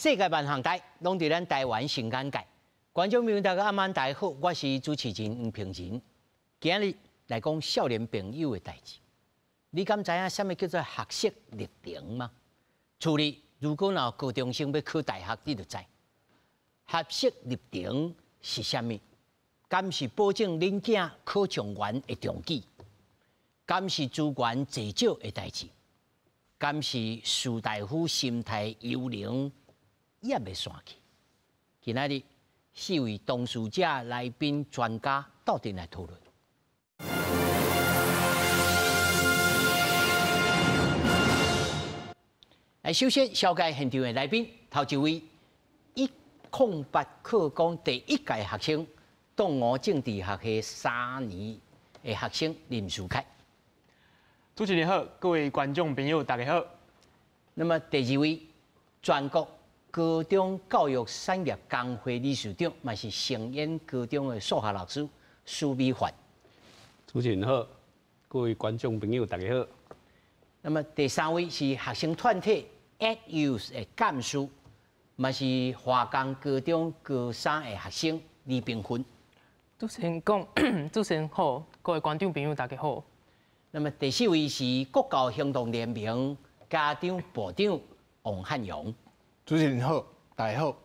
世界万行台，拢伫咱台湾新眼界。观众朋友，大家晚安，大家好，我是主持人黄平仁。今日来讲少年朋友的代志。你敢知影什么叫做学习历程吗？处理如果有高中生要考大学，你就知。学习历程是啥物？敢是保证恁囝考状元的重记？敢是资源济少的代志？敢是士大夫心态幽灵也未散去？今仔日4位当事者、来宾、专家斗阵来讨论。来，首先紹介現場的來賓，頭一位108課綱第1屆學生，東吳政治學系3年的學生林士凱。主持人好，各位觀眾朋友大家好。那麼第2位，全國高中教育產業工會理事長，嘛是成淵高中的數學老師蘇美環。主持人好，各位觀眾朋友大家好。那麼第3位是學生團體 ADUS 的幹事，嘛是華岡高中高3的學生李炳勳。主持人講，主持人好，各位觀眾朋友大家好。那麼第4位是國教行動聯盟家長部長王漢陽。主持人好，大家好。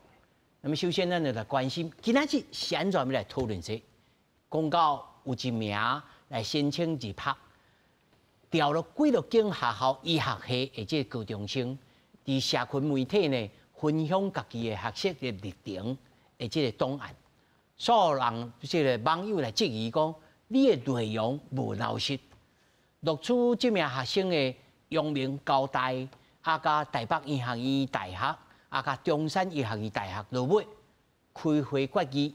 那麼首先，咱就來關心，今仔日是安怎要來討論這？公告有一名來申請入學，調了幾多間學校醫學系的這個高中生，佇社群媒體呢分享家己的學習的歷程的這個檔案，所有人這個網友來質疑講，你的內容無老實。錄取這名學生的陽明交大、加台北醫學院大學、加中山醫學院大學落尾開會決議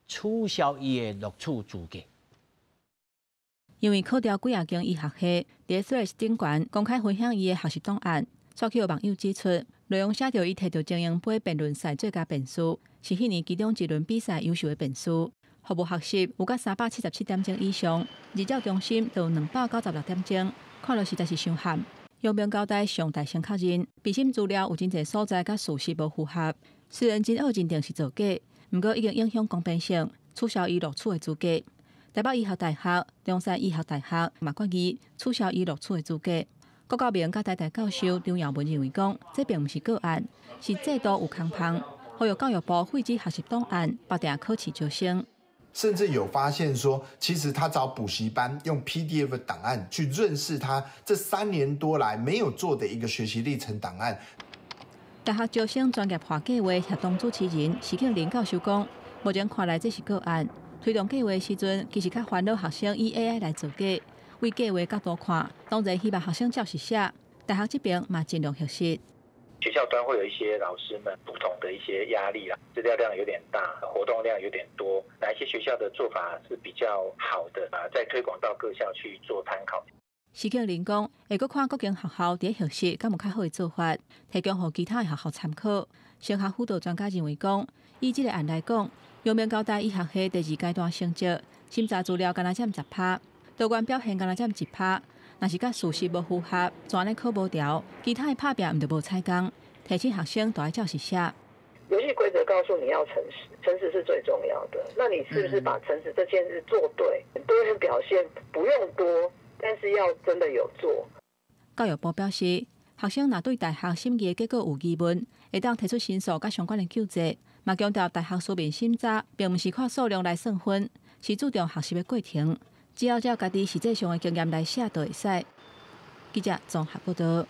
取消伊的錄取資格。因為考掉幾啊間醫學系，在 Threads 頂懸公開分享伊的學習檔案，所以有網友指出，內容寫到伊摕到精英杯辯論賽最佳辯手，是迄年其中一輪比賽優秀的辯手。服務學習有甲377點鐘以上，日照中心就有296點鐘，看落實在是傷罕。陽明交大上大聲確認，備審資料有真濟所在甲事實無符合，雖然真惡認定是造假，毋過已經影響公平性，取消伊錄取的資格。台北醫學大學、中山醫學大學嘛決議取消伊錄取的資格。國教明甲台大教授張耀文認為講，這並毋是個案，是制度有空隙，呼籲教育部廢止學習檔案，保定考試招生。甚至有發現說，其實他找補習班用 PDF 檔案去潤飾他這3年多來沒有做的一個學習歷程檔案。大學招生專業化計劃協同主持人徐慶林教授講，目前看來這是個案，推動計劃時陣其實較煩惱學生以 AI 來做假。為計劃角度看，當然希望學生照實寫，大學這邊嘛盡量學習。學校端會有一些老師們不同的一些壓力啦，資料量有點大，活動量有點多，哪一些學校的做法是比較好的啊？再推廣到各校去做參考。徐慶林講，會閣看各間學校佇學習敢有較好的做法，提供予其他的學校參考。升學輔導專家認為講，以這個案來講，陽明交大醫學系第2階段成績審查資料敢若佔10%，多元表現敢若佔1%。若是甲事實無符合，全咧考無調，其他的拍拼毋就無採工。提醒學生都要照實寫。遊戲規則告訴你要誠實，誠實是最重要的。那你是不是把誠實這件事做對？多元表現不用多，但是要真的有做。教育部表示，學生若對大學審議的結果有疑問，會當提出申訴甲相關的糾正。嘛強調大學書面審查並毋是看數量來算分，是注重學習的過程。只要照家己實際上的經驗來寫就會使。記者綜合報道。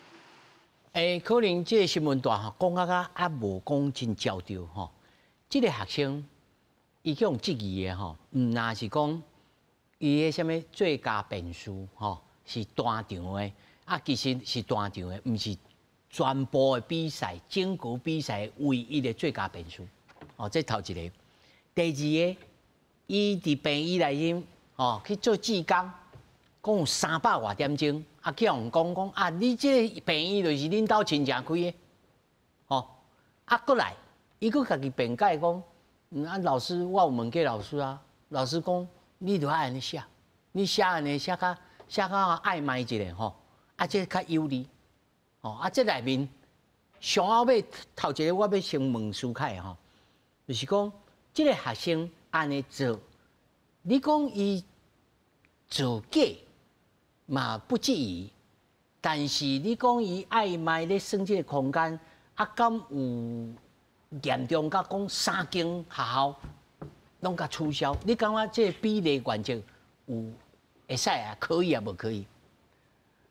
可能這個新聞段講也無講真焦掉吼。這個學生伊用質疑的吼，毋那是講伊個什麼最佳辯手吼是單場的，其實是單場的，毋是全部的比賽整個比賽唯一的最佳辯手。哦，這頭一個。第2個，伊佇病院內面去做志工，講有300多點鐘。去人講你這個病院就是恁兜親戚開的，過來，伊佫家己辯解講，老師，我有問過老師啊，老師講你著愛安尼寫，你寫安尼寫較曖昧一下吼，這較有利，這內面上后尾头一个我要先问苏凯吼，就是讲，即个学生安尼做，你讲伊做假嘛不至于，但是你讲伊暧昧咧算即个空间，啊，敢有严重甲讲三间学校拢甲取消？你感觉这比例原则有会使啊？可以啊？无可以？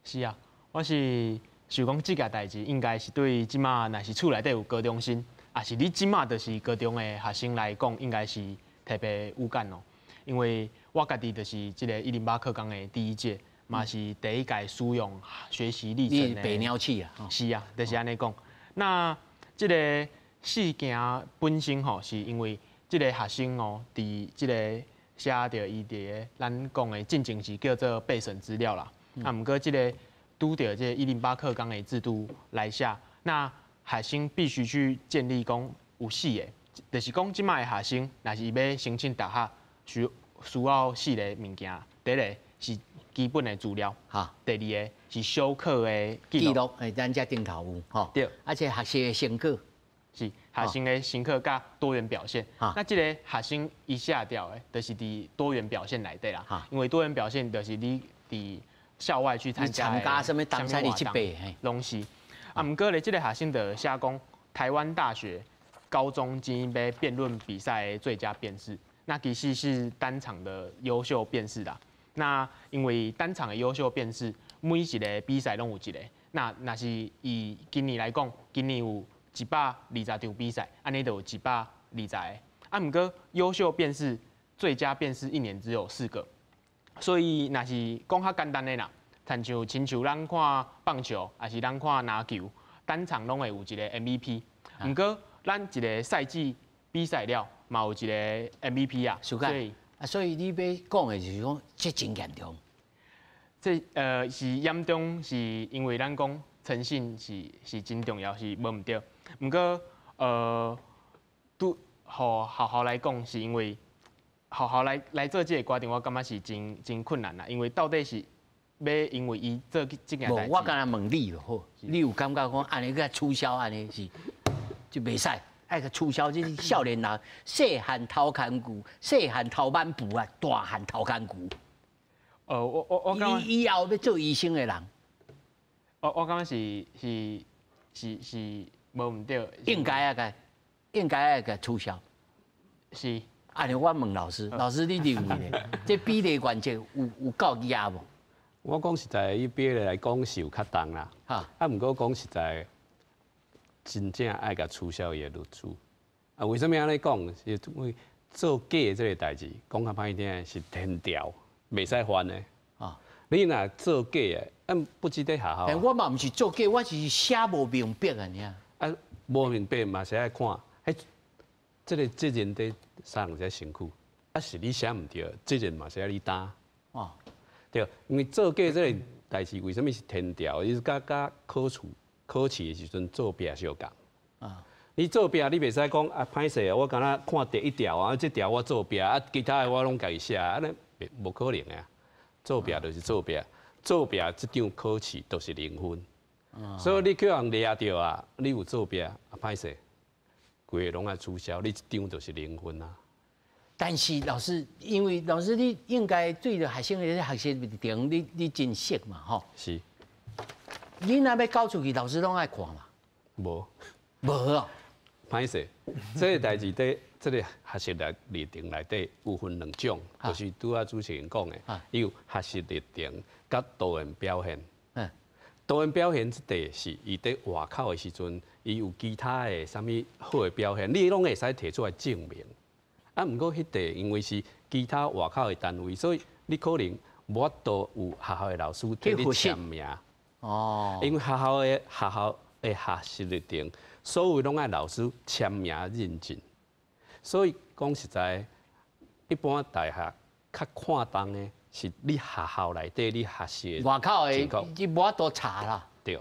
是啊，我是想讲这件代志，应该是对即马若是厝内底有高中生，也是你即马就是高中的学生来讲，应该是特别有感哦。因为我家己就是这个108课纲的第一届，嘛是第一届使用学习历程的。白鸟器啊？是啊，就是安尼讲。那这个事件本身吼，是因为这个学生哦，伫这个写着伊伫咱讲的进程是叫做备审资料啦。啊，毋过这个拄着这108课纲的制度来写，那学生必须去建立讲有4个，就是讲即摆的学生，若是伊要申请大学，需要4个物件。第一个是基本的资料，哈。第二个是小课的记录，记录诶，咱遮顶头有吼。对。而且学习的成果是学生的新课甲多元表现。哈。那这个学生伊写掉的，就是伫多元表现内底啦。哈。因为多元表现就是你伫校外去参加什么东西你去背，拢是。啊，毋过咧，这个学生的写讲台湾大学高中精英杯辩论比赛的最佳辩士，那其实是单场的优秀辩士啦。那因为单场的优秀辩士，每一个比赛拢有一个。那是以今年来讲，今年有120场比赛，安尼就有120个。啊，毋过优秀辩士、最佳辩士一年只有4个。所以，若是讲较简单的啦，亲像咱看棒球，还是咱看篮球，单场拢会有一个 MVP。毋过，咱一个赛季比赛了，嘛有一个 MVP 啊。所以你要讲的就是讲，这真严重。这是严重，是因为咱讲诚信是真重要，是无毋对。毋过对学校来讲，是因为学校来做这个决定，我感觉是真困难啦。因为到底是要因为伊做这件代志，我敢若问你就好，你有感觉讲安尼个取消安尼是就袂使，爱个取消这少年人细汉头牵骨，细汉头挽布啊，大汉头牵骨。我感觉以后要做医生的人，我感觉是无毋对，应该个取消。是。安尼我问老师，老师你认为呢？这比例原则有够严无？我讲实在，以比例来讲是有较重啦。哈。啊，毋过讲实在，真正爱甲取消伊的律师。啊，为什么安尼讲？是因为做假这个代志，讲较歹听是天条，袂使犯的。啊。你若做假的，不止在学校。我嘛毋是做假，我是写无明白啊！尔。啊，无明白嘛是爱看，这个责任在啥人在身躯？啊，是你写毋对，责任嘛是要你担。哦，对，因为做假这个代志，为什么是天条？伊是甲考试的时阵作弊相共。啊，你作弊，你袂使讲啊，歹势啊，我敢若看第一条啊，这条我作弊啊，其他的我拢家己写，安尼无可能啊。作弊就是作弊，作弊这张考试都是0分。所以你叫人抓到啊，你有作弊啊，歹势。规个拢爱取消，你一张就是0分啊。但是老师，因为老师你应该对着学生的学习历程，你真熟嘛，吼。是。你若要交出去，老师拢爱看嘛。无。无哦。歹势，这个代志在这个学习历程内底有分2种，就是拄仔主持人讲的，伊有学习历程甲多元表现。多元表现这块是伊在外口的时阵，伊有其他的啥物好的表现，你拢会使提出来证明。啊，毋过迄块因为是其他外口的单位，所以你可能无法度有学校的老师替你签名。哦。因为学校的学习历程，所有拢爱老师签名认证。所以讲实在，一般大学较看重的。是你学校内底你学习外口的，伊无法度查啦。对，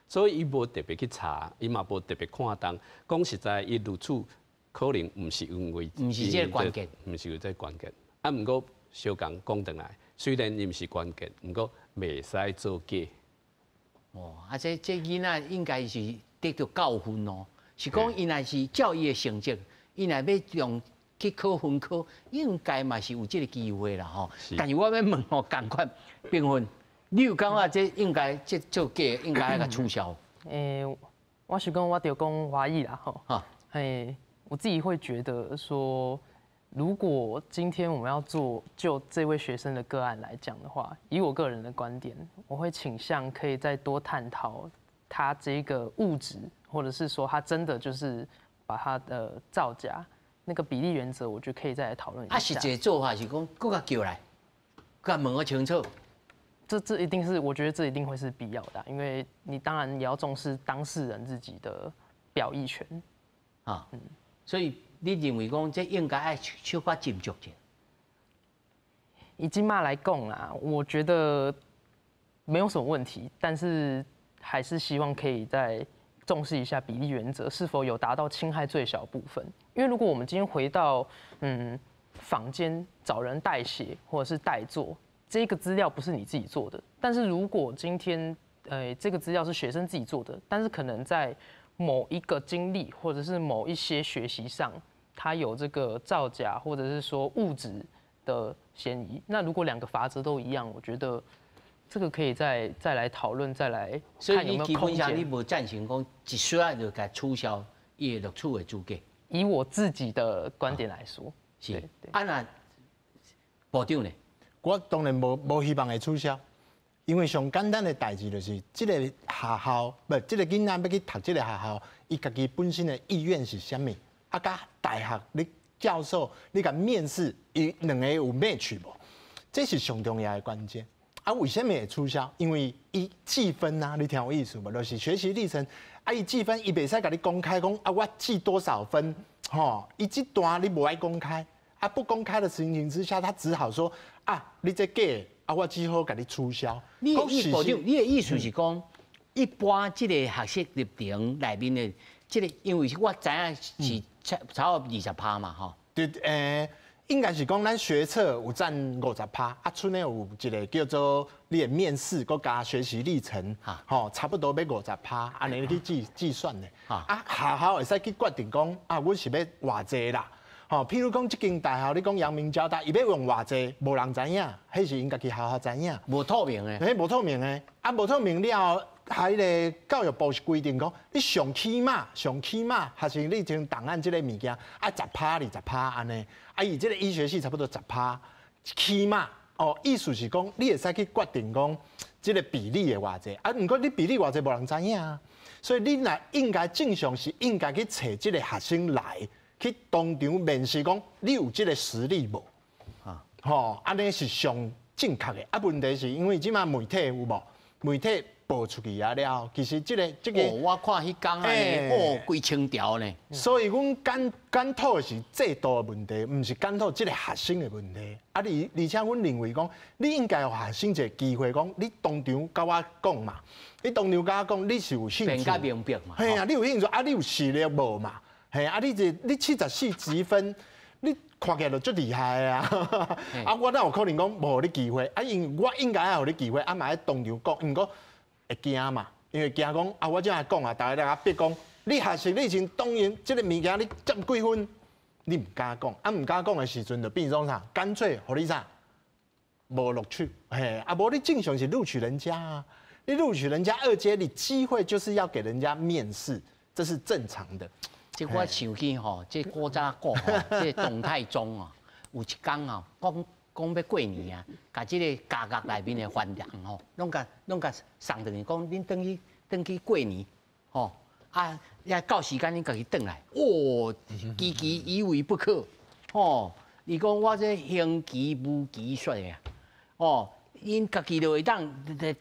所以伊无特别去查，伊嘛无特别看重。讲实在，伊如此可能毋是因为，毋是这个关键，毋是有这关键。啊，毋过小讲讲转来，虽然伊毋是关键，毋过袂使做假。哦，啊，这囡仔应该是得到教训哦，是讲伊若是照伊的成绩，伊若要用去考分科，应该嘛是有这个机会啦吼。但是我要问吼，赶快评分，你有感觉这应该这做假应该个取消？我是讲我就讲华裔啦吼。我自己会觉得说，如果今天我们要就这位学生的个案来讲的话，以我个人的观点，我会倾向可以再多探讨他这个物质，或者是说他真的就是把他的造假那个比例原则，我觉得可以再来讨论一下。是这个做法是讲，搁甲叫来，搁问个清楚。这一定是，我觉得这一定会是必要的，因为你当然也要重视当事人自己的表意权。所以你认为讲这应该爱小可斟酌者？以金马来讲啦，我觉得没有什么问题，但是还是希望可以再重视一下比例原则是否有达到侵害最小部分。因为如果我们今天回到坊间找人代写或者是代做，这个资料不是你自己做的，但是如果今天这个资料是学生自己做的，但是可能在某一个经历或者是某一些学习上，它有这个造假或者是说物质的嫌疑。那如果两个法则都一样，我觉得这个可以再来讨论，再来看有没有空间。所以基本上你无赞成讲一需要就该取消伊的录取的资格。以我自己的观点来说，是。那部长呢？我当然无希望会取消。因为上简单的代志就是，这个学校这个囡仔要去读这个学校，伊家己本身的意愿是啥物？啊，甲大学你教授你甲面试，伊两个有 match 无？这是上重要的关键。啊，为什么会取消？因为伊计分啊，你听有意思无？就是学习历程，啊，伊计分伊袂使甲你公开讲啊，我记多少分，吼，伊这段你无爱公开，啊，不公开的情形之下，他只好说啊，你这假的。啊，我只好甲你取消。你的意思是讲，一般这个学习历程内面的这个，因为我知影是超过20%嘛，吼。对，应该是讲咱学测有占50%，啊，剩的有一个叫做你的面试，佮加学习历程，吼，差不多要50%，安尼去计算的。啊，学校会使去决定讲，啊，我是要偌济啦。吼，譬如讲，这间大学，你讲阳明交大，伊要用偌济，无人知影，迄是因家己学校知影，无透明的。无透明的，啊，无透明了后，迄个教育部是规定讲，你上起码，学生历程档案这个物件，啊10%、20%安尼，啊，伊这个医学系差不多10%，起码哦，意思是讲，你会使去决定讲，这个比例的偌济，啊，毋过你比例偌济无人知影啊，所以你若应该正常是应该去找这个学生来。去当场面试讲，你有这个实力无？吼，安尼是上正确的。啊，问题是因为即马媒体有无？媒体报出去啊了，其实这个，我看迄讲安尼，几千条呢。所以阮检讨的是制度的问题，毋是检讨这个学生的问题。啊，而且阮认为讲，你应该有学生一个机会讲，你当场甲我讲嘛，你当场甲我讲，你是有兴趣，辩解明白嘛。嘿啊，你有兴趣啊，你有实力无嘛？嘿啊！你74积分，你看起来就足厉害啊！啊，我哪有可能讲无你机会？啊，因为我应该有你机会，啊嘛喺当场讲，毋过会惊嘛，因为惊讲啊，我这样讲啊，大家逼讲，你学习历程当然这个物件你占几分，你唔敢讲，啊唔敢讲的时阵就变成啥？干脆互你啥？无录取，嘿，啊无你正常是录取人家啊，你录取人家2阶，你机会就是要给人家面试，这是正常的。这我想起吼，这古早讲吼，这董太宗啊，有一天啊，讲要过年啊，甲这个家家内面的番人吼，拢甲送等于讲，恁等去过年，吼啊，也到时间恁家己转来，哦，期期以为不可，吼，伊讲我这行期无期说的啊，哦，因家己就会当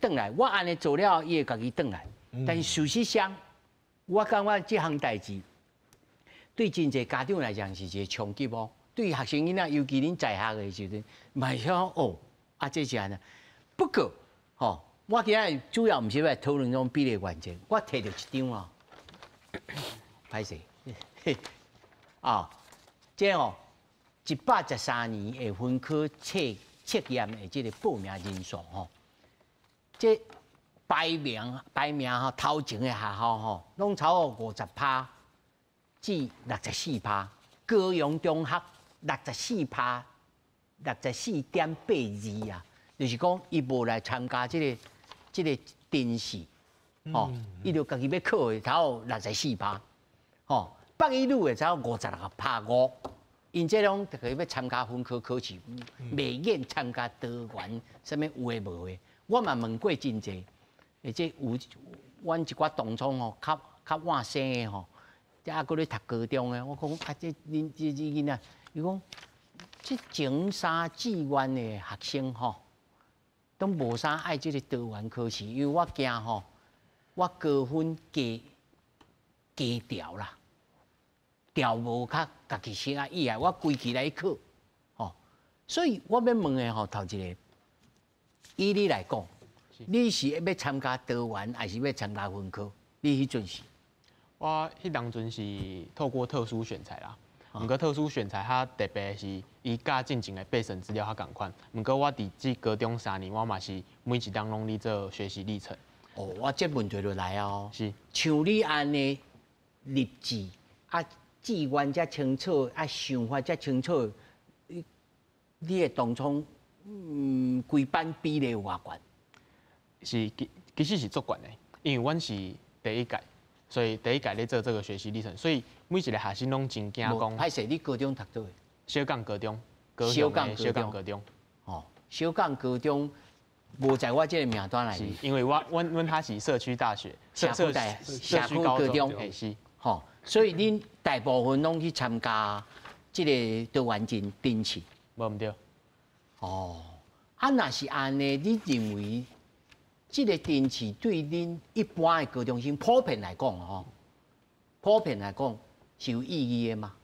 转来，我安尼做了，伊会家己转来，但是事实上，我感觉这项代志。对真侪家长来讲是一个冲击哦。对学生囡仔，尤其恁在学的时阵，买晓哦，啊，这是安尼。不过，吼，我今日主要毋是来讨论种比例原则，我摕到一张啊，歹势，啊，这哦，113年的分科测验的这个报名人数吼，这排名吼头前的学校吼，拢超过50%至64%，高雄中学64.82%啊，就是讲伊无来参加这个甄试，吼，伊就家己要考的超64%，吼，北一女的超56%5%，因这种就要参加分科考试，袂愿参加多元，啥物有诶无诶，我嘛问过真济。而且有，阮一寡同窗吼，较晚生的吼，还搁咧读高中的，我讲啊，这恁这囡仔，伊讲，这前三志愿的学生吼，都无啥爱这个多元考试，因为我惊吼，我高分加调啦，调无较家己适合以外，我规期来考，吼，所以我要问的吼，头一个，以你来讲。你是要参加多元，还是要参加分科？你迄阵是？我迄当阵是透过特殊选材啦，毋过特殊选材它特别是伊甲进前的备审资料较共款。毋过我伫这高中3年，我嘛是每一当拢咧做学习历程。哦，我这问题就来哦。是。像你安尼立志啊，志愿遮清楚，啊想法遮清楚，你的当初规班比例有偌悬？其实是足悬的，因为阮是第一届，所以第一届咧做这个学习历程，所以每一个学生拢真惊讲。歹势，你高中读倒？小港高中，小港高中。哦，小港高中无在我这个名单内面。因为阮他是社区大学，社区高中，是。吼，所以恁大部分拢去参加这个多元甄试。无毋对。哦，啊，若是安尼，你认为？这个甄试对恁一般的高中生普遍来讲吼，普遍来讲是有意义的吗？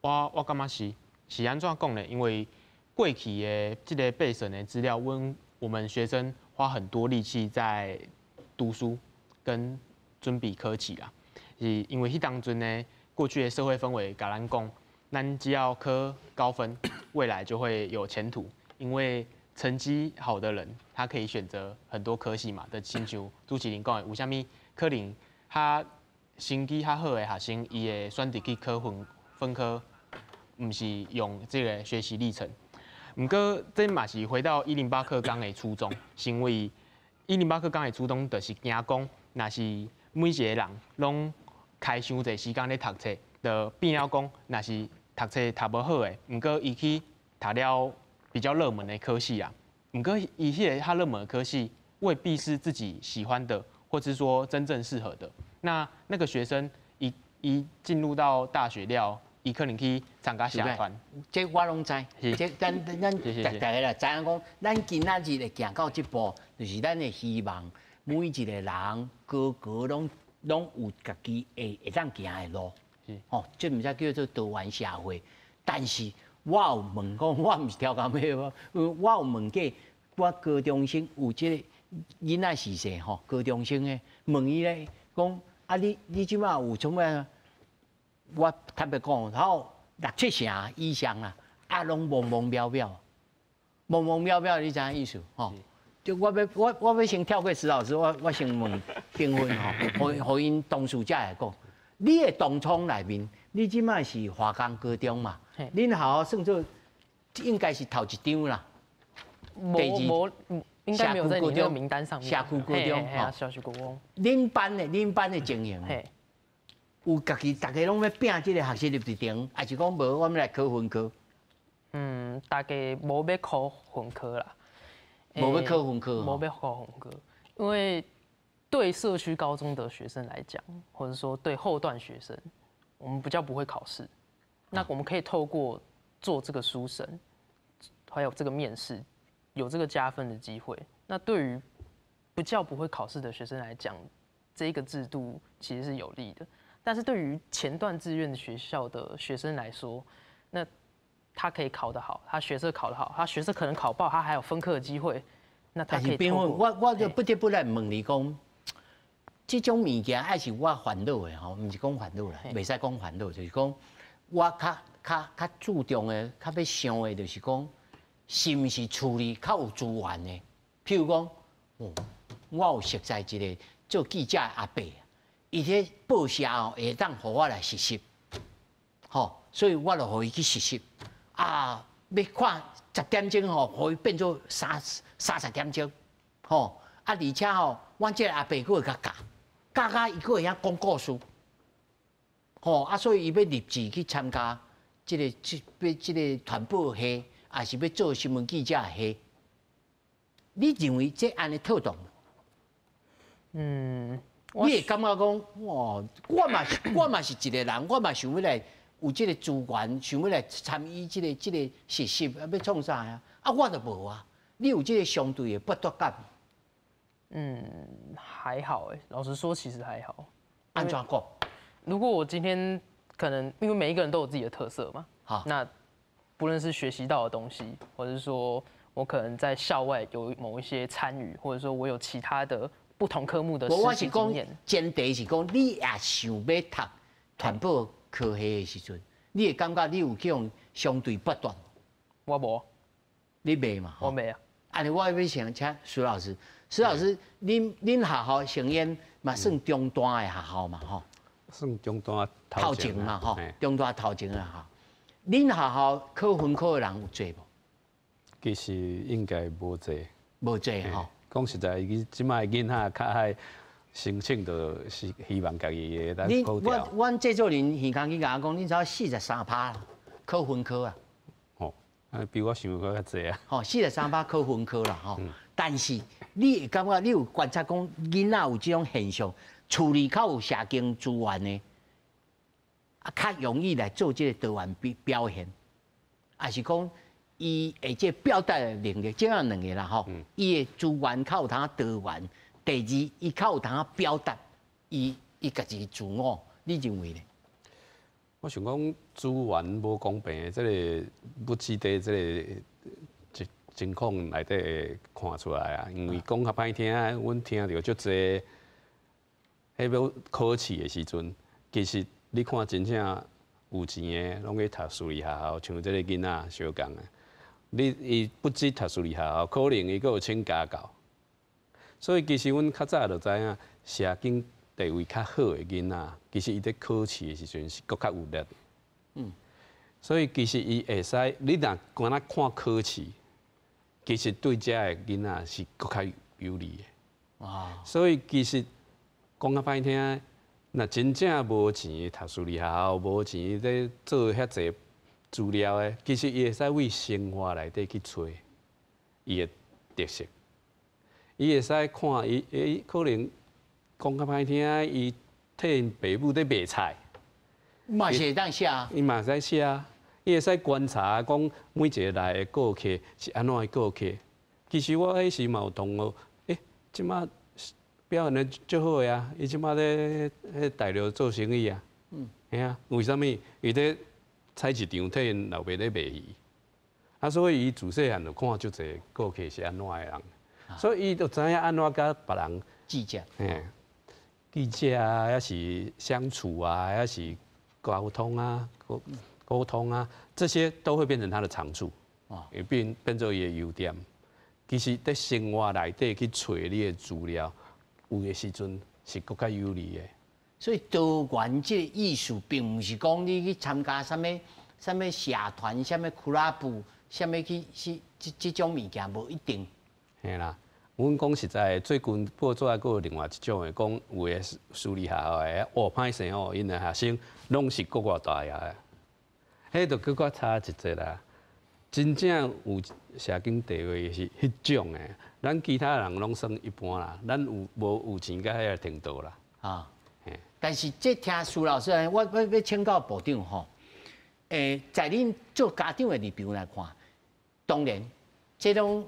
我感觉是安怎讲呢？因为过去的这个备审的资料，我们学生花很多力气在读书跟准备科技啦。是因为迄当阵呢，过去的社会氛围甲咱讲，咱只要科高分，未来就会有前途，因为成绩好的人，他可以选择很多科系嘛。的亲像朱启麟讲的，有啥物可能他成绩较好的学生，伊会选择去考分科，唔是用这个学习历程。不过这嘛是回到108课纲的初衷，是因为108课纲的初衷就是惊讲，若是每一个人拢开伤侪时间咧读册，就变了讲，若是读册读无好的，不过伊去读了。比较热门的科系啊，不过一些他热门的科系未必是自己喜欢的，或是说真正适合的。那个学生一进入到大学了，伊可能去参加社团。这我拢知，这咱大家啦，知影讲，咱今仔日会行到这步，就是咱的希望，每一个人个拢有家己会当行的路。哦，这毋才叫做多元社会，但是。我有问讲，我毋是跳高尾无，我有问过我高中生有即个囡仔时势吼，高中生诶，问伊咧讲啊，你即摆有种咩？我坦白讲，然后6、7成以上啦，啊，拢懵懵渺渺，懵懵渺渺，你知影意思吼？就我要先跳过石老师，我先问丁芬吼，互因同事才来讲，你诶同窗内面。你即摆是华冈高中嘛？恁好算做应该是头一张啦。应该没有在你那个名单上面。社区高中，社区高中。恁班的情形，有家己大家拢要拼这个学习入一场，还是讲无我们来考分科？大家无要考分科啦。无要考分科。无要考分科，因为对社区高中的学生来讲，或者说对后段学生。我们比较不会考试，那我们可以透过做这个书审，还有这个面试，有这个加分的机会。那对于不会考试的学生来讲，这个制度其实是有利的。但是对于前段志愿的学校的学生来说，那他可以考得好，他学测考得好，他学测可能考爆，他还有分科的机会。那他可以透过我就不得不来问你讲。这种物件还是我烦恼的吼，毋是讲烦恼啦，袂使讲烦恼，就是讲我较注重的、较要想的，就是讲是毋是处理较有资源的。譬如讲，我有熟悉一个做记者的阿伯，伊咧报社哦会当互我来实习，吼，所以我就互伊去实习。啊，要看10点钟吼，互伊变做30点钟，吼。啊，而且吼，阮这个阿伯佫会甲教伊佫会晓讲故事，吼啊，所以伊要立志去参加这个传播系，还是要做新闻记者系？你认为这安尼妥当？你会感觉讲，哇，我嘛是一个人，我嘛想要来有这个资源，想要来参与这个实习，要创啥呀？啊，我都无啊。你有这个相对的剥夺感？还好哎，老实说，其实还好。安怎讲？如果我今天可能因为每一个人都有自己的特色嘛，好，那不论是学习到的东西，或者是说我可能在校外有某一些参与，或者说我有其他的不同科目的实习经验。前提是讲，你也想要读传播科系的时阵，你会感觉你有这种相对不断。我无，你没嘛？我没啊。安尼我要请徐老师，徐老师，恁学校成烟嘛算中端的学校嘛吼？算中端头前嘛吼，中端头前的学校。恁学校考分科的人有多无？其实应该无济，无济吼。讲实在，即摆囡仔较爱申请，就是希望家己会当考调。阮制作人耳讲去甲我讲，恁只要43%啦，考分科啊。哦，比我想的较济啊。吼，43%考分科啦吼。但是你会感觉你有观察讲囡仔有这种现象，处理较有社经资源的，啊，较容易来做这个多元表现，还是讲伊会这表达的能力，这样两个啦吼。伊的资源较有通多元，第二伊较有通表达伊家己自我，你认为呢？我想讲资源无公平的这个不值得这个情况内底会看出来啊，因为讲较歹听，阮听到足济，迄要考试的时阵，其实你看真正有钱的，拢去读私立学校，像这个囡仔相共的。伊不止读私立学校，可能伊阁有请家教。所以其实阮较早就知影，社经地位较好的囡仔，其实伊在考试的时阵是阁较有力。所以其实伊会使，你若光仔看考试。其实对遮个囡仔是更较有利的。所以其实讲较歹听，若真正无钱读私立学校，无钱在做遐济资料的，其实伊会使为生活内底去找伊的特色。伊会使看伊可能讲较歹听，伊替因爸母在卖菜，嘛是会当写，伊嘛使写。伊会使观察，讲每一个来的顾客是安怎的顾客。其实我迄时嘛有同学，即马表现得足好个啊！伊即马咧大陆做生意啊。吓啊，为什么？伊咧菜市场替因老爸咧卖鱼，啊，所以伊自细汉就看足侪顾客是安怎的人，所以伊就知影安怎甲别人计价。记者啊，还是相处啊，还是沟通啊，这些都会变成他的长处，也变做伊的优点。其实，在生活内底去找你的资料，有的时阵是更加有利的。所以多元这个意思，并不是讲你去参加什么社团、什么俱乐部、什么去这种物件，无一定。嘿啦，阮讲实在，最近报纸还有另外一种的，讲有的私立学校的，歹势哦，因的学生拢是国外大学的。迄就更较差一截啦，真正有社经地位是迄种诶，咱其他人拢算一般啦，咱无钱到迄个程度啦。但是这听苏老师，我要请教部长吼，在恁做家长的立场来看，当然，这种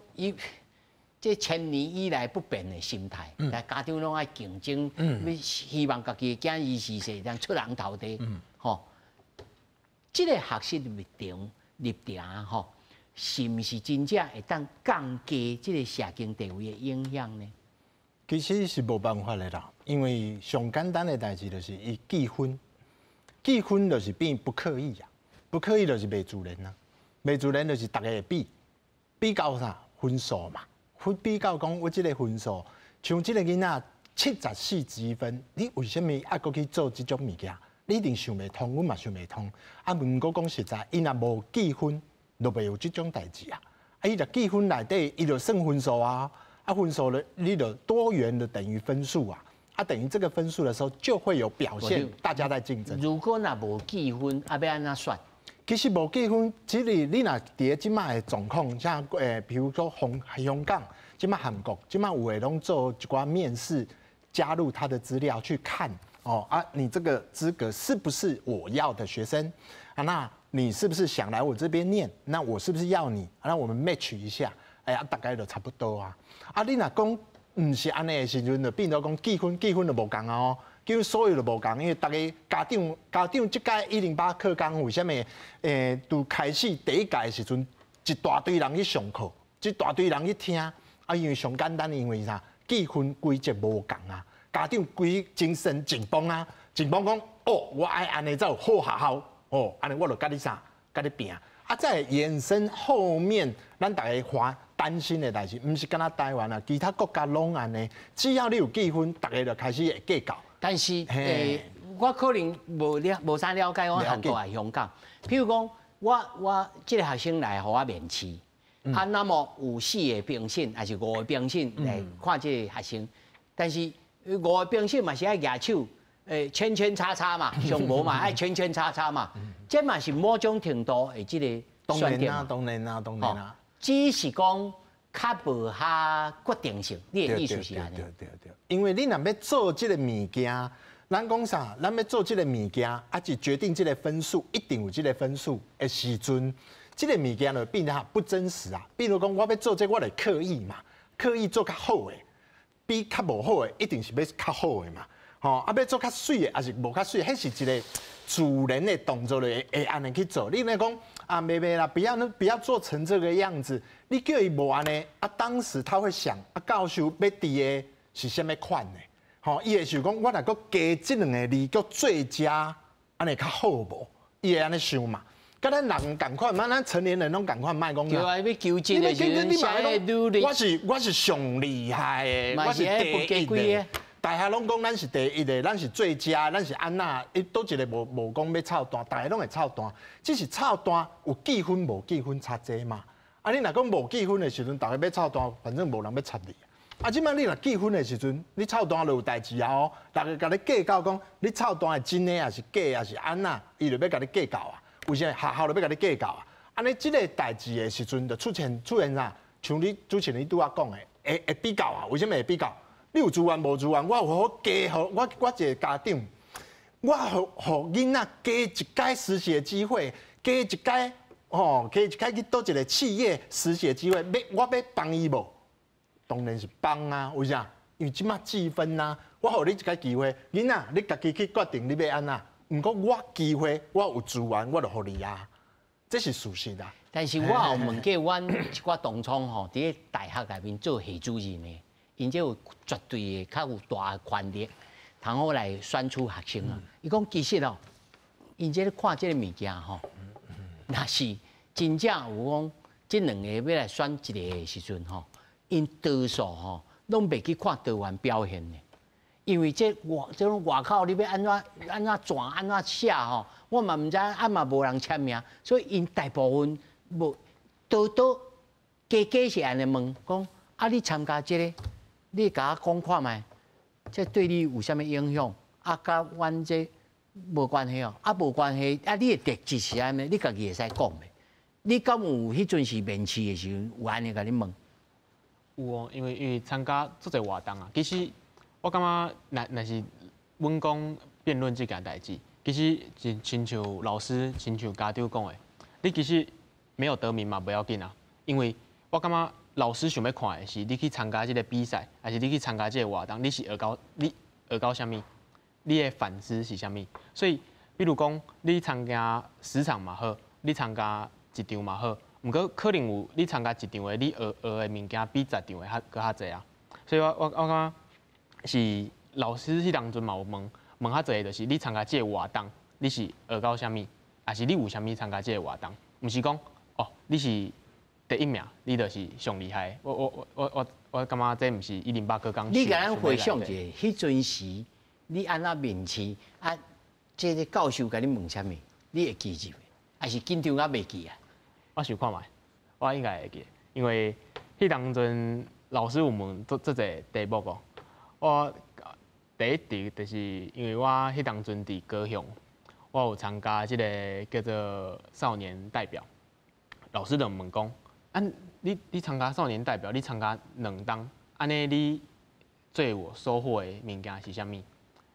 这千年以来不变的心态，但家长拢爱竞争，要希望家己的囝儿是当出人头地，吼。这个学习立场吼，是毋是真正会当降低这个社经地位的影响呢？其实是无办法的啦，因为上简单的代志就是伊记分就是变不刻意啊，不刻意就是袂自然啊，袂自然就是大家会比较啥分数嘛，比较讲我这个分数像这个囡仔74积分，你为什么爱搁去做这种物件？你一定想袂通，阮嘛想袂通。啊，毋过讲实在，伊若无记分，就袂有这种代志啊。啊，伊若记分内底，伊就算分数啊。啊，分数了，你的多元的等于分数啊。啊，等于这个分数的时候，就会有表现，大家在竞争。如果若无记分，啊，要安怎算？其实无记分，只是你若伫即卖的状况，像比如说香港，即卖韩国，即卖有诶拢做一寡面试，加入他的资料去看哦啊，你这个资格是不是我要的学生啊？那你是不是想来我这边念？那我是不是要你？那我们 match 一下，哎呀，大概就差不多啊。啊，你若讲唔是安尼的时阵，就变到讲记分就无共啊哦。几乎所有都无共，因为大家家长即届108课纲为什么？拄开始第一届的时阵，一大堆人去上课，一大堆人去听，啊，因为上简单，因为啥？记分规则无共啊，家长规精神紧绷啊，紧绷讲哦，我爱安尼才有好学校哦，安尼我就甲你啥，甲你拼，啊，再延伸后面咱大家担心的代志，唔是干那台湾啊，其他国家拢安尼，只要你有记分，大家就开始会计较。但是我可能无啥了解我韩国啊、香港。譬如讲，我这个学生来，互我面试，啊，那么有4个评审还是5个评审来看这个学生，但是5个评审嘛是爱举手，圈圈叉叉嘛，上无嘛爱圈圈叉叉嘛，这嘛是某种程度的这个选择嘛。当然啊，只是讲较无遐决定性，你的意思是安尼？对，因为你若要做这个物件，咱讲啥？咱要做这个物件，啊，是决定这个分数，一定有这个分数的时阵，这个物件就变得不真实啊。比如讲，我要做这，我得刻意嘛，刻意做较好的，比较无好的，一定是要较好的嘛。吼，啊，要做较水的，还是无较水，迄是一个自然的动作咧，会安尼去做。你若讲啊，妹妹啦，不要做成这个样子。你叫伊无安尼，啊，当时他会想，啊，教授要伫的是什么款的？吼，伊会想讲，我若搁加这2个字叫最佳，安尼较好无？伊会安尼想嘛？甲咱人共款，咱成年人拢共款，卖讲。叫啊，要纠正的时阵，写的努力。我是上厉害的，我是第一的。大家拢讲咱是第一的，咱是最佳，咱是安那，倒一个无讲要操蛋，大家拢会操蛋，只是操蛋有记分无记分差济嘛。啊，你若讲无记分的时阵，大家要操蛋，反正无人要插你。啊，即摆你若记分的时阵，你操蛋就有代志啊哦，大家甲你计较讲，你操蛋是真的还是假还是安那，伊就要甲你计较啊。为啥学校就要甲你计较啊？安尼即个代志的时阵，就出现啥？像你主持人你拄仔讲的，会比较啊？为什么会比较？你有资源无资源？我有好加互我一个家长，我互囡仔加一届实习的机会，加一届加一届去倒一个企业实习的机会，我要帮伊无？当然是帮啊！为啥？因为即马积分啊，我互你一个机会，囡仔你家己去决定你要安那。毋过我机会，我有资源，我就互你啊，这是事实啊。但是我有问过阮一寡同窗吼，伫咧大学内面做系主任的。因这有绝对的较有大权力，通好来选出学生啊。伊讲其实哦，因这咧看这个物件吼，若是真正有讲这2个要来选一个的时阵吼，因多数吼拢袂去看台湾表现的，因为这种外口你要安怎转安怎写吼，我嘛毋知，啊嘛无人签名，所以因大部分无加是安尼问讲，啊你参加这个。你甲我讲看卖，这对你有啥物影响？啊，甲阮这无关系哦，啊无关系，啊你的特质是安尼，你家己会使讲的。你敢有迄阵是面试的时阵有安尼甲你问？有哦，因为参加做者活动啊，其实我感觉若是阮讲辩论这件代志，其实亲像老师、亲像家长讲的，你其实没有得名嘛，不要紧啊，因为我感觉。老师想要看的是你去参加这个比赛，还是你去参加这个活动？你是学到啥物？你的反思是啥物？所以，比如讲，你参加10场嘛好，你参加1场嘛好，毋过可能有你参加1场的，你学的物件比10场的较侪啊。所以我感觉是老师迄当阵嘛有问较侪，就是你参加这个活动，你是学到啥物？还是你有啥物参加这个活动？毋是讲哦，你是。第一名，你就是上厉害。我感觉这不是108课纲。你甲咱回想一下，迄阵时你安那面试啊？这个教授甲你问啥物，你会记住？还是紧张啊袂记啊？我想看卖，我应该会记，因为迄当阵老师有问这个题目哦，我第一题就是因为我迄当阵伫高雄，我有参加即个叫做少年代表，老师就问讲，你参加少年代表，你参加2档，安尼你最有收获的物件是啥物？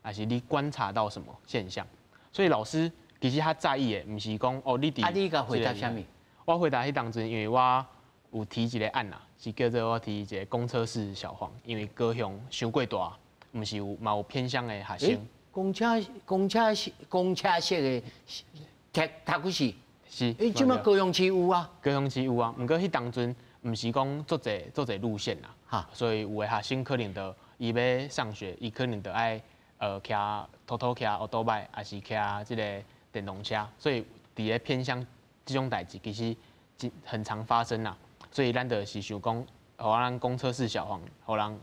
还是你观察到什么现象？所以老师其实他在意的，不是讲哦，你伫。你甲回答啥物？我回答迄当阵，因为我有提一个案啦，是叫做我提一个公车式小黄，因为高雄伤过大，毋是有偏乡的学生。公车式的读几时？是。即马高雄市有啊。高雄市有啊，毋过迄当阵毋是讲做者路线啦，哈，所以有的学生可能就伊要上学，伊可能就爱偷偷骑奥多拜，还是骑即个电动车，所以伫个偏乡这种代志其实很常发生啦。所以咱就是想讲，互咱公车式小黄，互人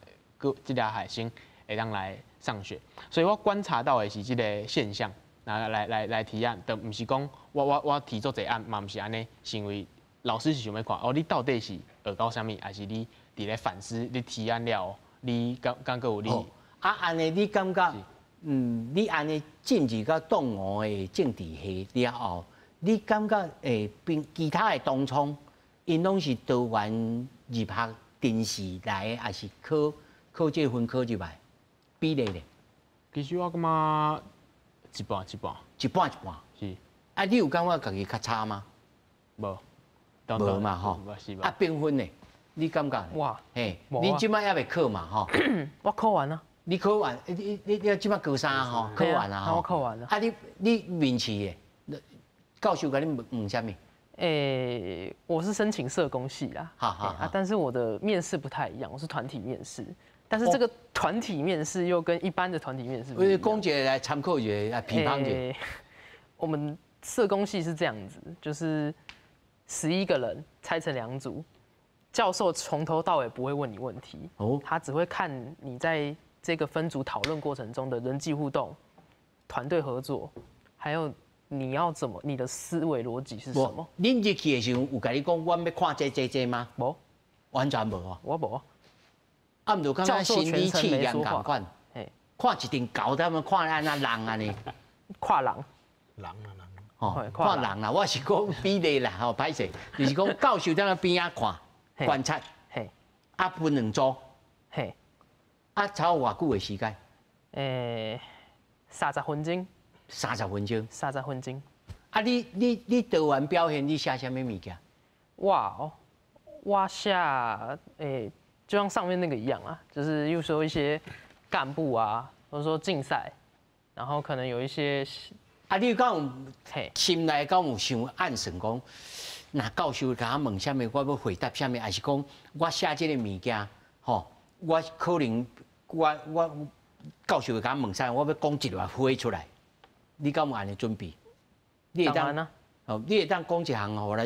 即个学生会当来上学。所以我观察到的是即个现象，来提案，就毋是讲我提做这案，嘛毋是安尼，是因为老师是想要看，哦，你到底是学到啥物，还是你伫咧反思，你提案了，你敢有你？安尼你感觉，你安尼进入到党务的政治系了后，你感觉其他的同窗，因拢是多元入学定时来，还是考这分考入来比例咧？其实我感觉一半。是。啊，你有感觉家己较差吗？无嘛吼。啊，评分呢？你感觉？哇，嘿，你即摆还未考嘛吼？我考完了。你考完，你即摆高三吼？考完啦吼？我考完了。啊，你面试的教授甲你问啥物？我是申请社工系啦，但是我的面试不太一样，我是团体面试，但是这个团体面试又跟一般的团体面试不一样。公姐来参考一下，来批判一下。我们社工系是这样子，就是11个人拆成2组，教授从头到尾不会问你问题，他只会看你在这个分组讨论过程中的人际互动、团队合作，还有你要怎么，你的思维逻辑是什么？恁入去的时候有甲你讲，我要看这吗？无，完全无啊。我无。啊，唔就感觉心理气量共款，看一顶狗，他们看安那人安尼，看人，看人啦，我是讲比例啦，吼，歹势，就是讲教授在那边啊看观察，啊分2组，啊差偌久的时间？30分钟。30分钟。30分钟。啊，你得完表现，你写啥物物件？我写就像上面那个一样啊，就是又说一些干部啊，或者说竞赛，然后可能有一些你敢有心内敢有想暗算讲，那教授甲我问啥物，我要回答啥物，还是讲我写这个物件，吼，我可能我教授甲我问啥，我要讲一段话出来，你敢有安尼准备？当然啊。你会当讲一项，互咱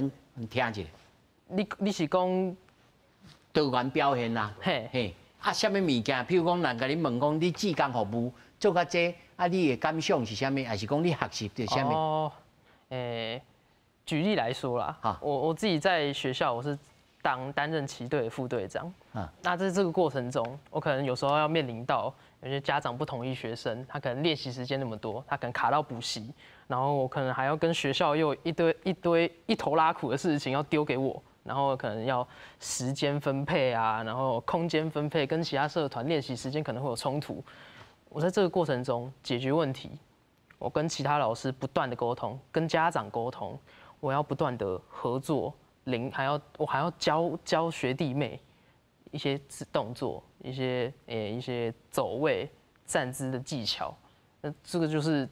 听一下。你是讲？多元表现啦，嘿，啊，啥物物件？譬如讲，人甲你问讲，你志工服务做甲这，啊，你的感想是啥物？还是讲你学习的啥物？举例来说啦，我自己在学校我是担任旗队的副队长，那在这个过程中，我可能有时候要面临到有些家长不同意学生，他可能练习时间那么多，他可能卡到补习，然后我可能还要跟学校又有一头拉苦的事情要丢给我。然后可能要时间分配啊，然后空间分配，跟其他社团练习时间可能会有冲突。我在这个过程中解决问题，我跟其他老师不断的沟通，跟家长沟通，我要不断的合作，我还要教学弟妹一些动作，一些走位、站姿的技巧。那这个就是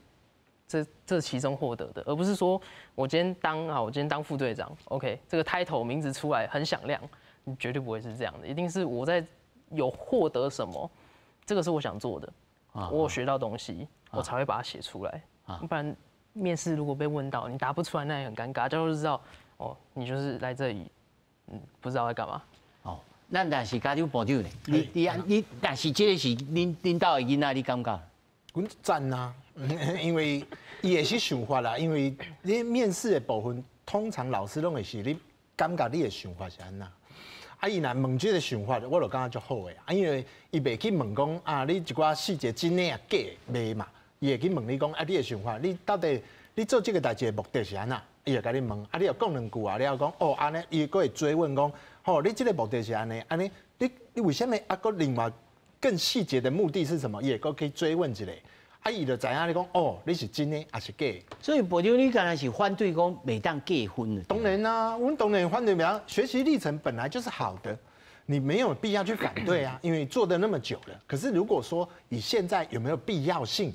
这其中获得的，而不是说我今天当副队长 ，OK， 这个 title 名字出来很响亮，你绝对不会是这样的，一定是我在有获得什么，这个是我想做的，我有学到东西，我才会把它写出来，不然面试如果被问到你答不出来，那也很尴尬，教授就知道哦，你就是来这里不知道在干嘛。哦，咱但是加入部长呢，你但是这个是恁兜的囡仔，你感觉？阮赞啊，因为伊也是想法啦，因为你面试的部分，通常老师拢会是你感觉你的想法是安那。啊，伊若问这个想法，我就感觉足好诶。啊，因为伊袂去问讲啊，你一寡细节真诶啊假袂嘛，伊会去问你讲啊，你的想法，你到底你做这个代志的目的是安那？伊会甲你问，啊，你又讲两句啊，了讲哦安尼，伊佫会追问讲，吼，你这个目的是安尼，你为什么啊？佫另外更细节的目的是什么？伊会佫去追问一下。啊，伊就知影你讲哦，你是真的还是假的？所以部长，你刚才是反对讲袂当结婚的。当然啦、我们当然反对袂当。学习历程本来就是好的，你没有必要去反对啊，因为做的那么久了。可是如果说以现在有没有必要性？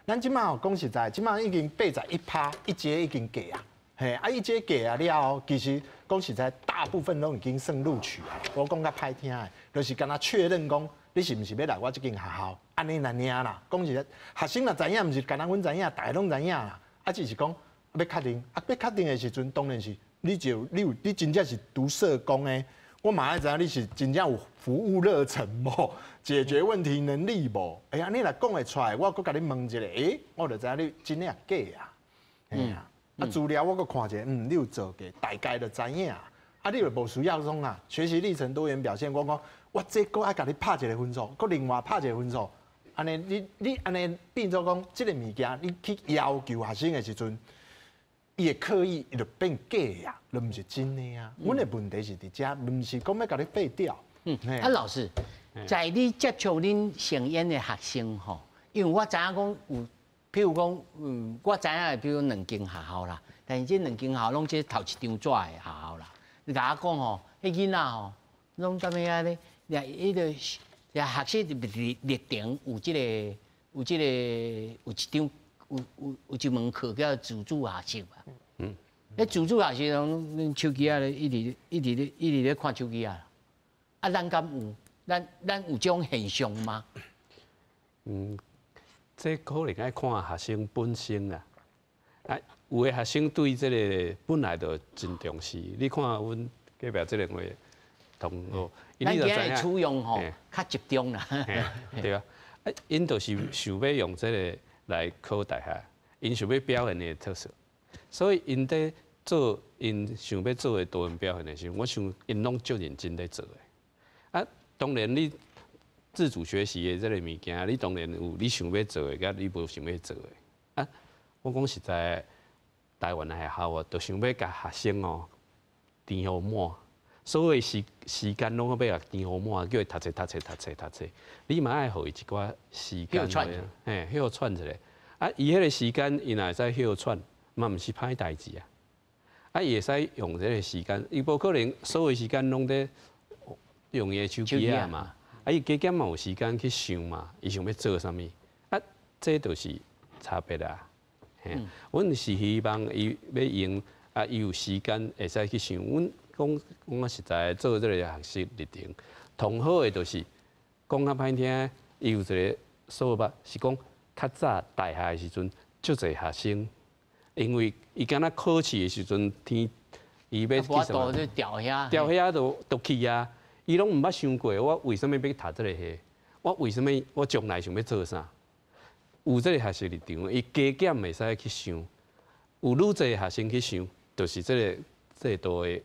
咱今嘛讲实在，今嘛已经81%，一节已经给啊，嘿，啊一节给啊了，其实讲实在，大部分都已经算录取啊。我讲较歹听的，就是跟他确认讲。你是不是要来我这间学校？安尼难领啦，讲实在，学生若知影，不是干那阮知影，大家拢知影啦。啊，只是讲要确定，啊，要确定的时阵，当然是你真正是读社工的，我嘛爱知影你是真正有服务热忱无，解决问题能力无。哎呀，你若讲会出来，我搁甲你问一下，我就知影你真正假啊。哎呀，啊资料我搁看一下，你有做过，大概就知影。啊，你就无需要讲啊，学习历程多元表现，我讲。我这个爱甲你拍一个分数，搁另外拍一个分数，安尼你安尼变做讲，这个物件你去要求学生的时阵，伊会刻意就变假呀，就唔是真的呀。阮的问题是伫遮，唔是讲要甲你废掉。啊，老师，在你接触恁成烟的学生吼，因为我知影讲有，譬如讲，我知影的，比如两间学校啦，但是这两间学校拢即头一张纸的学校啦，你甲我讲吼，迄囡仔吼，拢怎么样咧？迄个学习历程有一门课叫自主学习嘛。那自主学习拢手机啊，一直咧看手机啊。啊，咱敢有？咱有这种现象吗？这可能要看学生本身啊。啊，有的学生对这个本来就真重视。你看阮隔壁这两位同学。咱今日处用吼较集中啦，对啊，因就是想要用这个来考大学，因想要表现的特色，所以因在做因想要做的多元表现的时候，我想因拢足认真在做的。啊，当然你自主学习的这个物件，你当然有你想要做的，甲你无想要做的。啊，我讲实在，台湾的学校啊，都想要甲学生哦填好满。所有时间拢要甲填好满，叫伊读册。你嘛爱互伊一寡时间，嘿，休喘一下。啊，伊迄个时间，伊若会使休喘，嘛毋是歹代志啊。啊，伊会使用这个时间，伊无可能所有时间拢在用伊的手机啊嘛。啊，伊加减嘛有时间去想嘛，伊想要做啥物？啊，这就是差别啦。嘿，阮是希望伊要用啊，伊有时间会使去想。阮讲实在，做这个学习历程，同好的就是讲较歹听，伊有一个说法是讲，较早大学的时阵，足侪学生，因为伊敢若考试的时阵，伊要去什么？掉遐就去啊！伊拢毋捌想过，我为什么要读这个系？我为什么我将来想要做啥？有这个学习历程，伊加减会使去想，有愈侪学生去想，就是这个多的。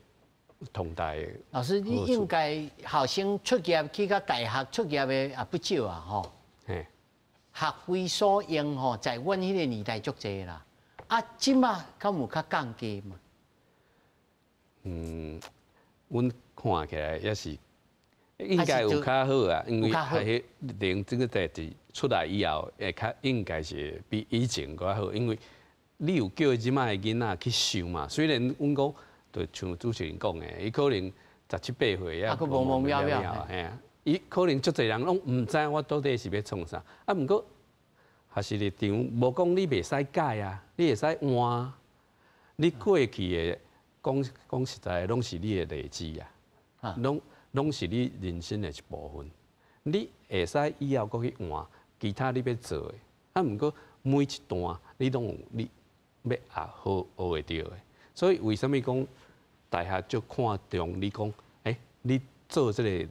同大的老师，你应该学生出业去到大学出业的也不少啊，吼。学费所用吼，在阮迄个年代足济啦。啊，即马敢有较降低嘛？阮看起来也是应该有较好啊，因为学习零这个代志出来以后，会较应该是比以前较好，因为你有叫即马的囡仔去想嘛。虽然阮讲。就像主持人讲的，伊可能17、18岁啊，懵懵渺渺，嘿啊，伊可能足侪人拢毋知我到底是要创啥。啊，毋过学习历程无讲你袂使改啊，你会使换。你过去的讲实在，拢是你的累积啊，拢是你人生的一部分。你会使以后搁去换其他你要做的。啊，毋过每一段你拢有你要学会着的。所以为什么讲大学就看重你讲，你做这个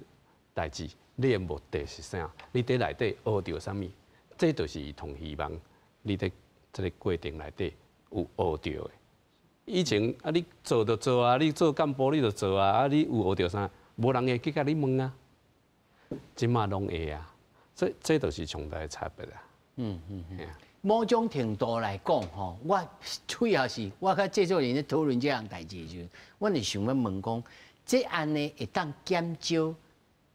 代志，你的目的是啥？你伫内底学到啥物？这就是伊同希望你伫这个过程内底有学到的。以前啊，你做就做啊，你做干部你就做啊，你有学到啥？无人会去甲你问啊。即马拢会啊，这就是重大的差别啊。某种程度来讲，吼，我主要是我甲制作人咧讨论这样代志时，我就想要问讲，这安尼会当减少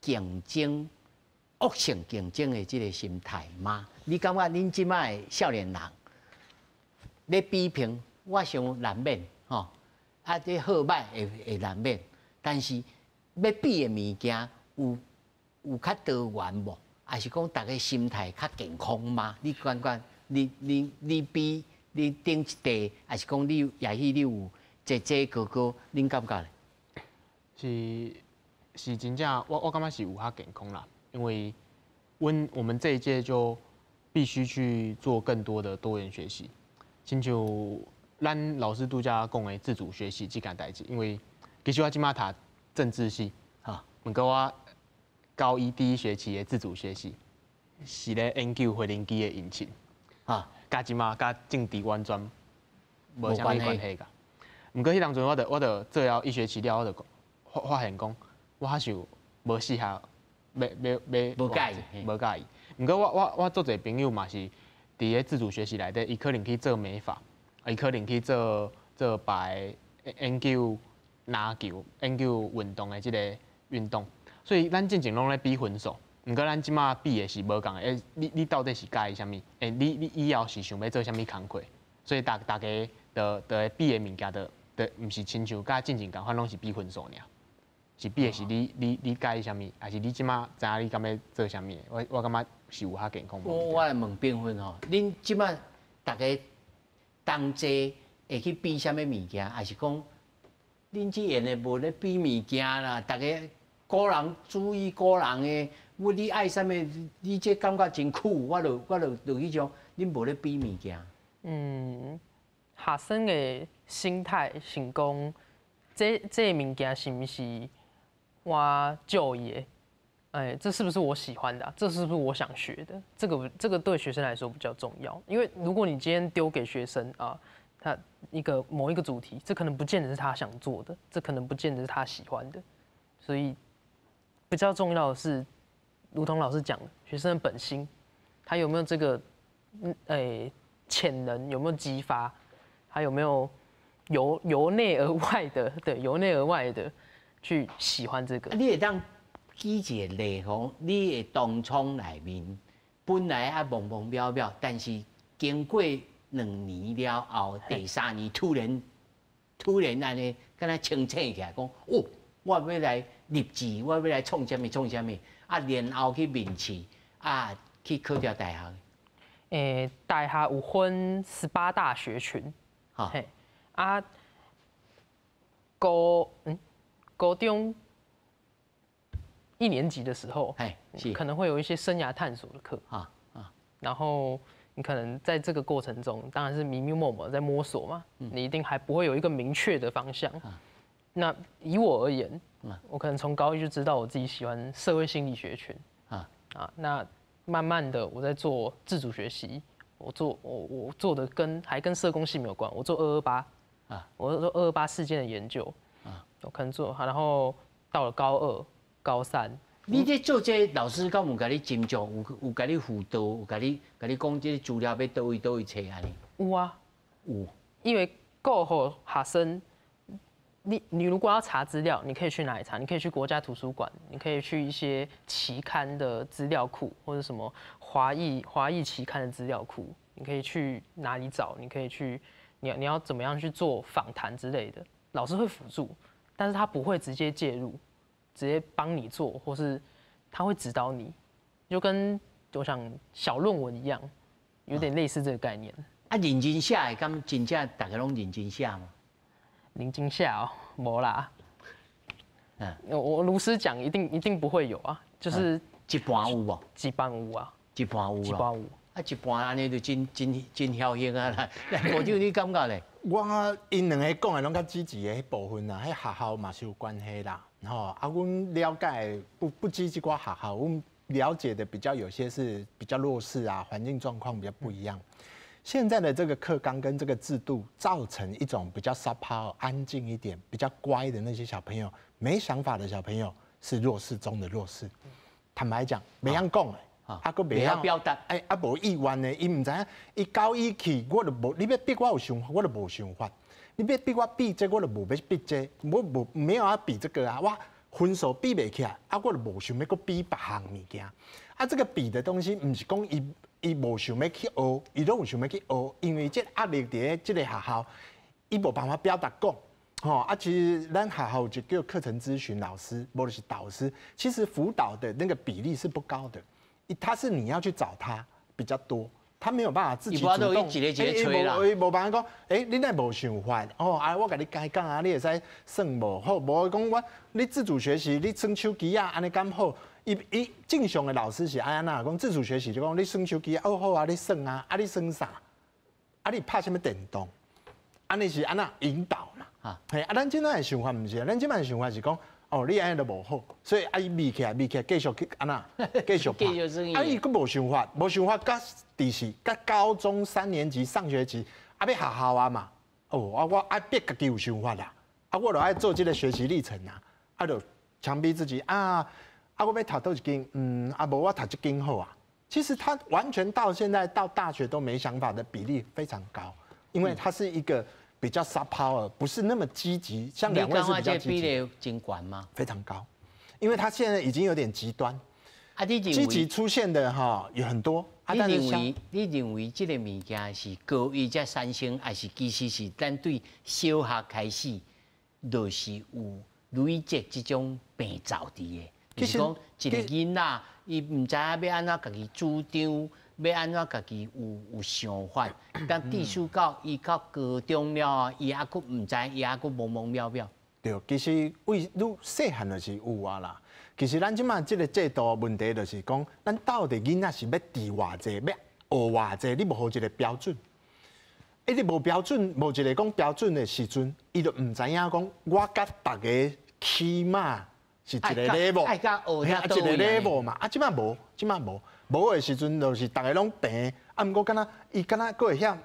竞争、恶性竞争的这个心态吗？你感觉恁即摆的少年人咧比拼，我想难免吼，啊，这好歹会难免，但是要比的物件有较多元无？还是讲大家心态较健康吗？你感觉？你比你顶一地，还是讲你也许你有这高高，恁感觉咧？是真正，我感觉是有较健康啦，因为我们这一届就必须去做更多的多元学习，亲像咱老师拄则讲的自主学习这件代志，因为其实我即马读政治系，不过我高一第一学期的自主学习是咧研究飞轮机的引擎。甲即马甲政治完全无啥物关系噶。毋过迄当阵我着做了一学期了，我就发现讲，我还是无适合，无介意。毋过我做侪朋友嘛是伫咧自主学习内底，伊可能去做美发，伊可能去做白研究篮球、研究运动的即个运动，所以咱进前拢咧比分数。毋过咱即马比的是无共的，你到底是介意啥物？你以后是想要做啥物工课？所以大家的比的物件的毋是亲像甲进前共款，拢是比分数尔，是比的是你介意啥物，还是你即马知影你敢要做啥物？我感觉是有较健康。我来问评分吼，恁即马大家同齐会去比啥物物件，还是讲恁即演的无咧比物件啦？大家个人注意个人的。你爱啥物？你这感觉真酷，我就迄种，恁无咧比物件。学生的心态是讲，这物件是毋是我就业？这是不是我喜欢的、这是不是我想学的？这个对学生来说比较重要，因为如果你今天丢给学生啊，他某一个主题，这可能不见得是他想做的，这可能不见得是他喜欢的，所以比较重要的是。如同老师讲的，学生的本心，他有没有这个潜能，有没有激发，他有没有由内而外的，对，由内而外的去喜欢这个。你会当举一个例吼，你的当初内面本来啊懵懵渺渺，但是经过2年了后，第3年突然安尼，敢若清醒起来，讲哦，我要来立志，我要来创啥物。啊，然后去面试，啊，去考到大学。大学有分18大学群，嘿，啊，高中1年级的时候，可能会有一些生涯探索的课，然后你可能在这个过程中，当然是迷迷摸摸在摸索嘛，你一定还不会有一个明确的方向。那以我而言，我可能从高一就知道我自己喜欢社会心理学群那慢慢的我在做自主学习，我做的还跟社工系没有关，我做228我做228事件的研究我可能做，然后到了高2、高3，你在做这老师敢有甲你斟酌，有甲你辅导，有甲你讲这资料要倒位找安尼？有啊，有，因为够好学生。你如果要查资料，你可以去哪里查？你可以去国家图书馆，你可以去一些期刊的资料库，或者什么华裔期刊的资料库，你可以去哪里找？你可以去，你要怎么样去做访谈之类的，老师会辅助，但是他不会直接介入，直接帮你做，或是他会指导你，就跟我想小论文一样，有点类似这个概念。认真写的，敢真正大家拢认真写吗？认真写哦，无啦。我如实讲，一定不会有啊，就是一半有无？一半有啊，一半有。一半有。一半安尼就真侥幸啊！来，国长你感觉咧？我因两个讲的拢较积极的迄部分啊，迄学校嘛是有关系啦。吼，啊，阮了解不积极寡学校，阮了解的比较有些是比较弱势啊，环境状况比较不一样。现在的这个课纲跟这个制度，造成一种比较撒安静一点、比较乖的那些小朋友，没想法的小朋友是弱势中的弱势。坦白讲，袂晓讲的。啊，佫袂晓表达，啊无意愿的，伊唔知影，伊高一去，我就无，你要逼我有想法，我就无想法；你要逼我比这，我就无要比这，我没有要比这个啊，我分数比袂起来，啊，我就无想要佫比别项物件。啊，这个比的东西，唔是讲伊无想要去学，伊都有想要去学，因为这压力伫这个学校，伊无办法表达讲。哦啊，其实咱学校就叫课程咨询老师，或者是导师，其实辅导的那个比例是不高的。他是你要去找他比较多，他没有办法自己主动。无办法讲，你那无想法哦，啊，我甲你改讲啊，你会使算无好，无讲我你自主学习，你算手机啊，安尼敢好？伊正常的老师是安那讲自主学习，就讲你算手机哦好啊，你算啊，啊你算啥？啊你拍什么电动？安尼是安那引导嘛？啊，咱即摆的想法毋是，咱即摆的想法是讲。哦，你安尼都无好，所以啊伊密起来，继续去安那，继续拍。啊伊佫无想法，甲第四，甲高中3年级上学期啊要学校啊嘛。哦，啊我爱逼家己有想法啦，啊我就爱做这个学习历程啊，啊就强逼自己啊我要读倒一间，啊无我读这间好啊。其实他完全到现在到大学都没想法的比例非常高，因为他是一个。比较撒power，不是那么积极，像两位是比较积极。比例真高吗？非常高，因为他现在已经有点极端。啊，你认为积极出现的哈有很多。你认为这个物件是高一才产生，还是其实是咱对小学开始，就是有累积这种病灶伫的？就是讲一个囡仔，伊唔知影要安怎家己主张。要安怎家己有想法，但地书到伊到高中了，伊还佫唔知，伊还佫懵懵渺渺。对，其实为愈细汉就是有啊啦。其实咱即马即个制度问题就是讲，咱到底囡仔是要治偌济，要学偌济，你无好一个标准。你无标准，无一个讲标准的时阵，伊就唔知影讲，我甲大家起码是一个 level， 爱甲学一个 level 嘛。啊，即马无，无的时阵就是大家拢平，啊，毋过敢若伊敢若佫会晓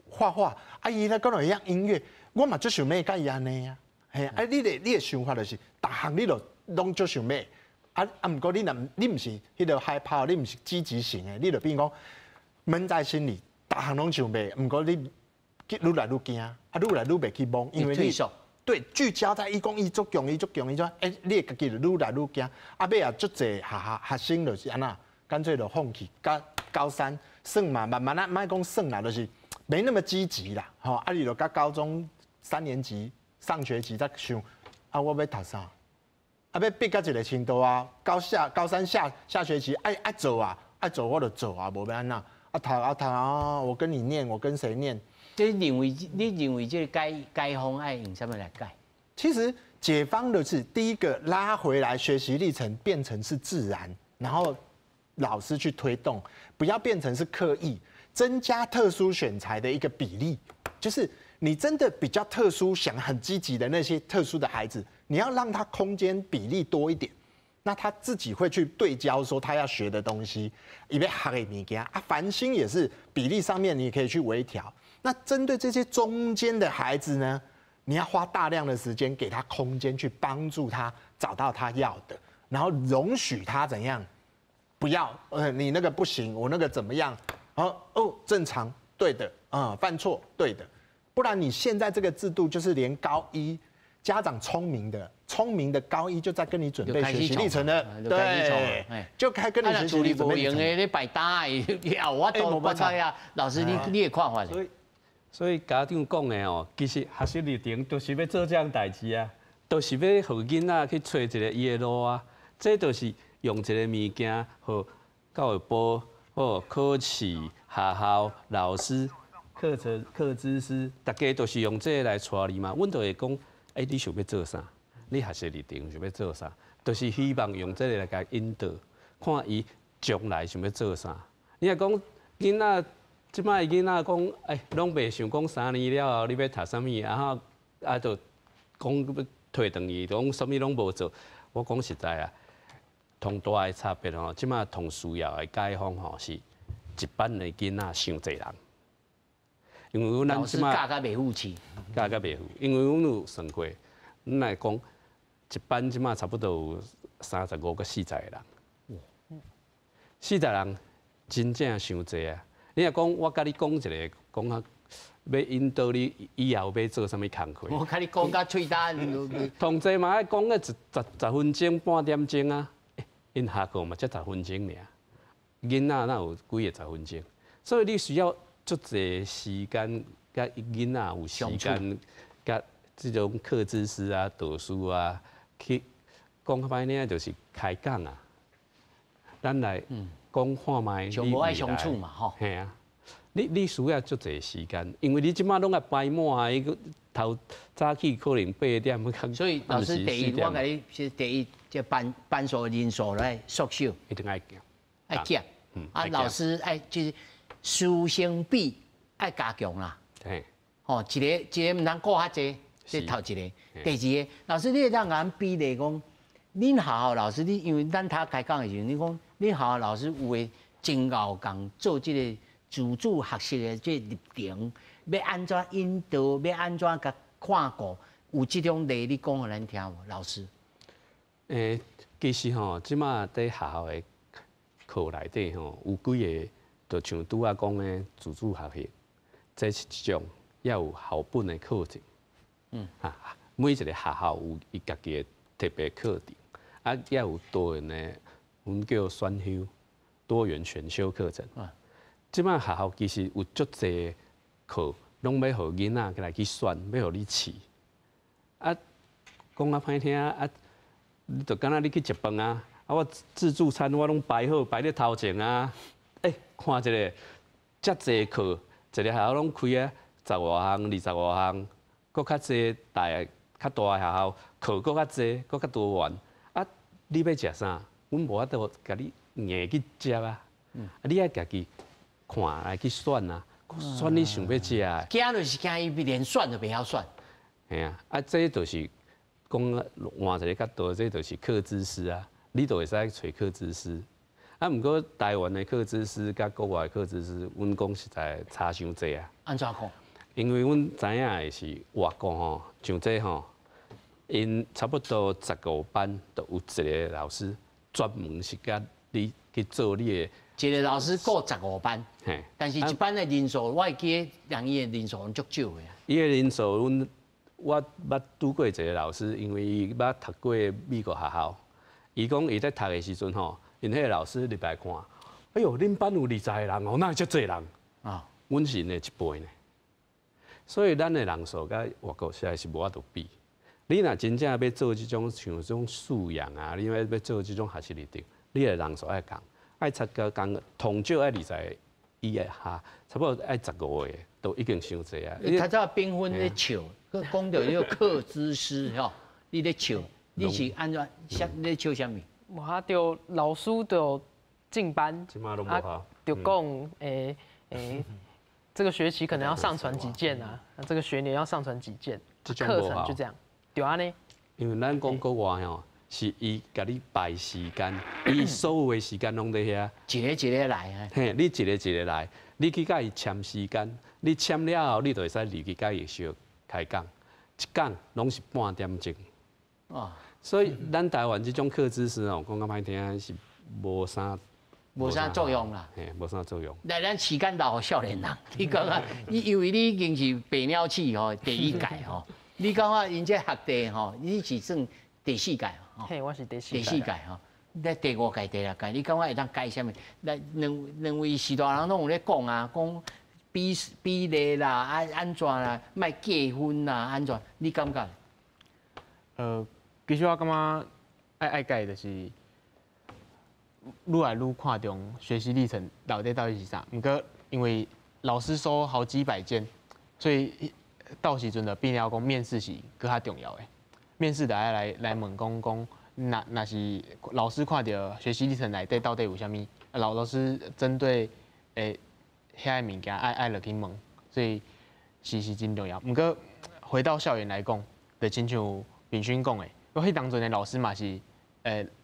画画，啊，伊咧敢若会晓音乐，我嘛足想要甲伊安尼啊，嘿，啊，你的想法就是，逐项你就拢足想要，毋过你毋是迄个害怕，你毋是积极型的，你就变讲闷在心里，逐项拢想要，毋过你愈来愈惊，啊，愈来愈袂去摸，因为你对聚焦在伊讲伊足强，你会家己就愈来愈惊，啊，尾啊足济学生就是安那。干脆就放弃，高3算嘛，慢慢莫讲算啦，就是没那么积极啦。吼，啊，你就甲高中3年级上学期再想，啊，我要读啥？啊，要逼到一个程度啊，高3下学期爱做啊，爱做我就做啊，无要安那。啊读啊，我跟你念，我跟谁念？你认为这个改方爱用什么来改？其实解方的是第一个拉回来学习历程变成是自然，然后。老师去推动，不要变成是刻意增加特殊选材的一个比例，就是你真的比较特殊、想很积极的那些特殊的孩子，你要让他空间比例多一点，那他自己会去对焦说他要学的东西，以为学的物件啊，繁星也是比例上面你可以去微调。那针对这些中间的孩子呢，你要花大量的时间给他空间，去帮助他找到他要的，然后容许他怎样。不要，你那个不行，我那个怎么样？正常，对的，犯错，对的，不然你现在这个制度就是连高一家长聪明的高一就在跟你准备学习历程了，对，就开跟你学习历程。你摆搭，我都不知呀。老师，你也看法了。所以家长讲的哦，其实学习历程都是要做这样代志啊，都是要让囡仔去找一个伊的路啊，这都是。用一个物件，和教育部、考试、学校、老师、课知识，大家都是用这个来带你嘛。阮就会讲，你想要做啥？你学习历程想要做啥？都是希望用这个来甲引导，看伊将来想要做啥。你若讲囡仔即摆囡仔讲，拢袂想讲3年了后你要读啥物，然后就讲要退堂去，讲啥物拢无做。我讲实在啊，同大的差别吼，即摆同需要的解放吼是一班的囡仔伤侪人，因为咱即摆教甲袂负气，教甲袂负，因为阮有算过，阮来讲一班即摆差不多有35到40个人，40人真正伤侪啊！你若讲我甲你讲一个，讲啊，要引导你以后要做啥物工课。我甲你讲甲喙干，同齐嘛爱讲个10分钟、半点钟啊，因下课嘛才10分钟尔，囡仔哪有几个10分钟？所以你需要足侪时间，甲囡仔有时间，甲这种课知识啊、导师啊，去讲歹听就是开讲啊，咱来讲看卖。就无爱相处嘛，吼。嘿啊。你需要足侪时间，因为你即马拢爱排满啊，伊个头早起可能8点，所以老师第一，我甲你是第一，这班数人数来缩小，一定爱减，爱减。啊，老师爱就是师生比爱加强啦。嘿，哦，一个唔通顾较济，这头一个。第二个，老师你会当甲咱比例讲，恁学校老师你因为咱他开讲的时候，你讲恁学校老师有诶真熬工做这个。自主学习的这立场，要安怎引导，要安怎甲看顾，有这种例你讲互咱听无？老师？其实吼，即马在学校的课内底吼，有几个，就像拄仔讲的自主学习，这是一种要有校本的课程。每一个学校有伊家己的特别课程，啊，要有多元的，阮叫选修，多元选修课程。即摆学校其实有足侪课，拢要互囡仔来去选，要互你试。啊，讲啊歹听啊，你就敢若你去食饭啊，我自助餐我拢摆好，摆咧头前啊。看一个，遮侪课，一个学校拢开啊，10外项、20外项，搁较侪较大的学校课搁较侪，搁较多元。啊，你要食啥？阮无法度甲你硬去食啊。你爱家己。看来去选啊，选你想要食的。惊就是惊伊连选都袂晓选。嘿啊，这就是讲换一个角度，这就是课知识啊。你就会使找课知识。啊，不过台湾的课知识甲国外的课知识，阮讲实在差伤济啊。安怎讲？因为阮知影的是外国吼，像这吼，因差不多15班都有一个老师专门是甲你去做你的。一个老师顾15班，但是一班的人数，我会记人伊的人数足少的。伊的人数，我捌拄过一个老师，因为伊捌读过美国学校。伊讲伊在读的时阵吼，因迄个老师入来看，哎呦，恁班有20个人哦，哪会遮侪人啊？阮是因的1倍呢。所以咱的人数甲外国实在是无法度比。你若真正要做这种像这种素养啊，你要做这种学习里程，你的人数爱共。爱参加工，同少爱20个以下，差不多爱15个，都已经伤济啊。较早缤纷咧笑，佮讲到迄个课知识吼，你咧笑，你是安怎？咧笑啥物？我就老师就进班，就讲这个学期可能要上传几件啊，这个学年要上传几件，课程就这样，对安尼。因为咱讲国外吼。是伊甲你排时间，伊所有的时间拢在遐，一个来啊。嘿，你一个来，你去甲伊签时间，你签了后，你就会使入去甲伊小开讲，一讲拢是半点钟。所以咱台湾这种课知识哦，讲较歹听是无啥作用啦。嘿，无啥作用。来，咱时间留互少年人。你讲啊，因为你已经是白鸟市吼第1届吼，你讲啊，因这学弟吼，你是算第4届。嘿，我是第4届吼，在第5届、第6届，你感觉会当改啥物？来两位时大人拢有咧讲啊，讲比例啦，安怎啦，卖计分啦，安怎？你感觉？其实我感觉爱改就是愈来愈看重学习历程到底是啥。不过因为老师收好几百件，所以到时阵的变了讲面试是搁较重要的。面试的来问讲，那是老师看到学习历程内底到底有啥物？老师针对遐物件爱落去问，所以是真重要。不过回到校园来讲，就亲像秉勋讲的，我迄当阵的老师嘛是，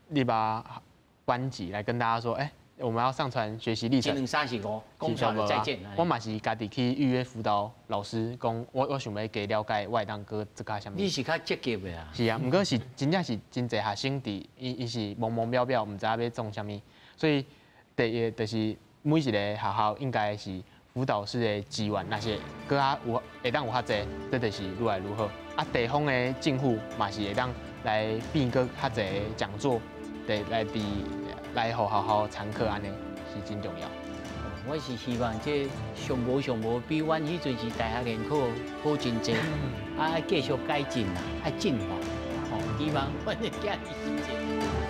你把班级来跟大家说，我们要上传学习历程。1、2、3、4、5，公校的再见。我嘛是家己去预约辅导老师，讲我想要加了解我会当搁这个什么。你是较积极的啊？是啊，不过是真正是真侪学生伫伊是懵懵渺渺，唔知影要做啥物，所以第一就是每一个学校应该是辅导室的资源那些，搁较有会当有较侪，这就是愈来愈好。啊，地方的政府嘛是会当来变搁较侪讲座，来互学校参考，安尼是真重要。我是希望这上无比阮迄阵是大学联考好真济，继续改进啦，爱进化，希望阮的囝儿是这。